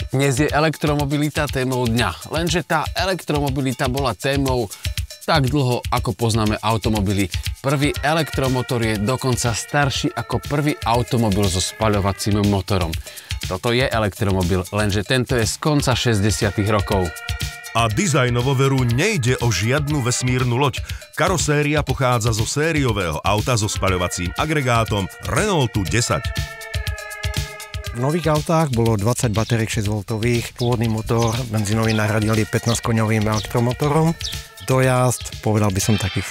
Dnes je elektromobilita témou dňa, lenže tá elektromobilita bola témou tak dlho, ako poznáme automobily. Prvý elektromotor je dokonca starší ako prvý automobil so spaľovacím motorom. Toto je elektromobil, lenže tento je z konca 60. rokov. A dizajnovo veru nejde o žiadnu vesmírnu loď. Karoséria pochádza zo sériového auta so spaľovacím agregátom Renaultu 10. V nových autách bolo 20 batériek 6V, pôvodný motor benzínový nahradili 15-koňovým elektromotorom. Dojazd, povedal by som takých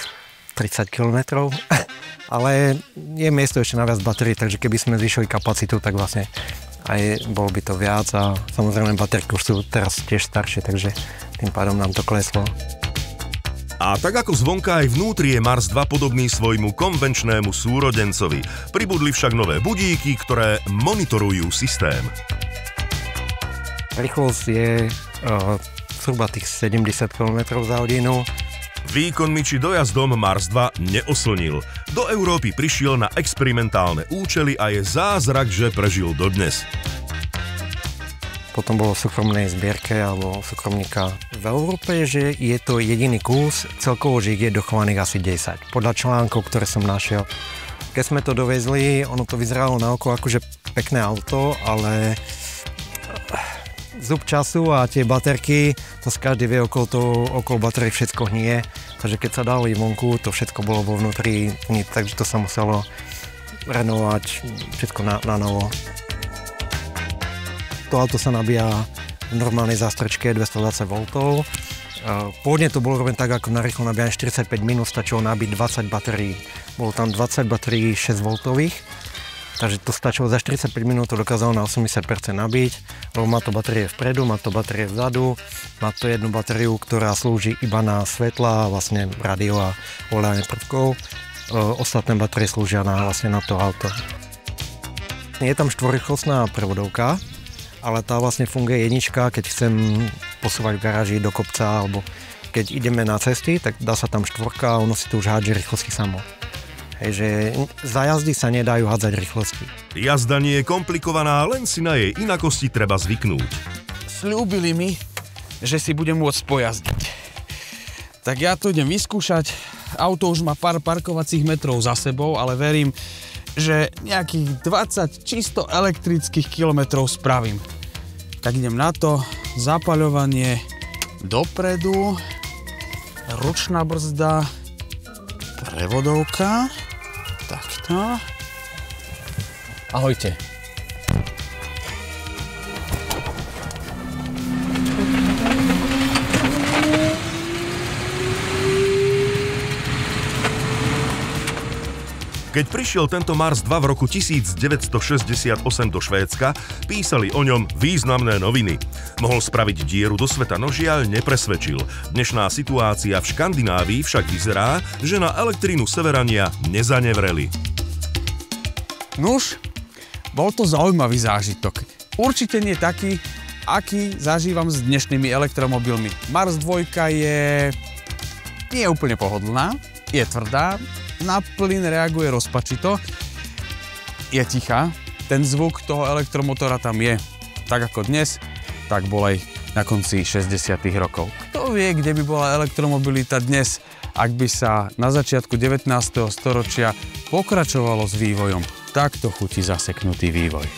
30 km, ale je miesto ešte na viac batérií, takže keby sme zvýšili kapacitu, tak vlastne aj bolo by to viac a samozrejme batériky už sú teraz tiež staršie, takže tým pádom nám to kleslo. A tak ako zvonka aj vnútri je Mars 2 podobný svojmu konvenčnému súrodencovi. Pribudli však nové budíky, ktoré monitorujú systém. Rýchlosť je zhruba tých 70 km za hodinu. Výkonmi či dojazdom Mars 2 neoslnil. Do Európy prišiel na experimentálne účely a je zázrak, že prežil dodnes. Potom bolo v súkromnej zbierke alebo súkromníka v Európe, že je to jediný kus, celkovo, že ich je dochovaných asi 10. Podľa článkov, ktoré som našiel. Keď sme to dovezli, ono to vyzeralo na oko akože pekné auto, ale zub času a tie baterky, to každý vie, okolo batérií všetko hnie. Takže keď sa dali vonku, to všetko bolo vo vnútri, takže to sa muselo renovovať všetko na novo. To auto sa nabíja v normálnej zástrčke 220V. Pôvodne to bolo robené tak, ako na rýchlo nabíjanie 45 minút stačilo nabiť 20 batérií. Bolo tam 20 batérií 6V, takže to stačilo za 45 minút, to dokázalo na 80% nabiť. Lebo má to batérie vpredu, má to batérie vzadu, má to jednu batériu, ktorá slúži iba na svetla, vlastne rádio a ovládanie prvkov. Ostatné batérie slúžia vlastne na to auto. Je tam štvorrýchlostná prevodovka, ale tá vlastne funguje jednička, keď chcem posúvať v garáži do kopca, alebo keď ideme na cesty, tak dá sa tam štvorka a ono si tu už hádže rýchlosti samo. Hej, že za jazdy sa nedajú hádzať rýchlosti. Jazda nie je komplikovaná, len si na jej inakosti treba zvyknúť. Sľúbili mi, že si budem môcť pojazdiť. Tak ja to idem vyskúšať. Auto už má pár parkovacích metrov za sebou, ale verím, že nejakých 20 čisto elektrických kilometrov spravím. Tak idem na to, zapaľovanie dopredu, ručná brzda, prevodovka, takto. Ahojte. Keď prišiel tento Mars 2 v roku 1968 do Švédska, písali o ňom významné noviny. Mohol spraviť dieru do sveta, no žiaľ nepresvedčil. Dnešná situácia v Škandinávii však vyzerá, že na elektrínu severania nezanevreli. Nuž, bol to zaujímavý zážitok. Určite nie taký, aký zažívam s dnešnými elektromobilmi. Mars 2 nie je úplne pohodlná, je tvrdá, na plyn reaguje rozpačito, je tichá, ten zvuk toho elektromotora tam je. Tak ako dnes, tak bol aj na konci 60. rokov. Kto vie, kde by bola elektromobilita dnes, ak by sa na začiatku 19. storočia pokračovalo s vývojom. Takto chutí zaseknutý vývoj.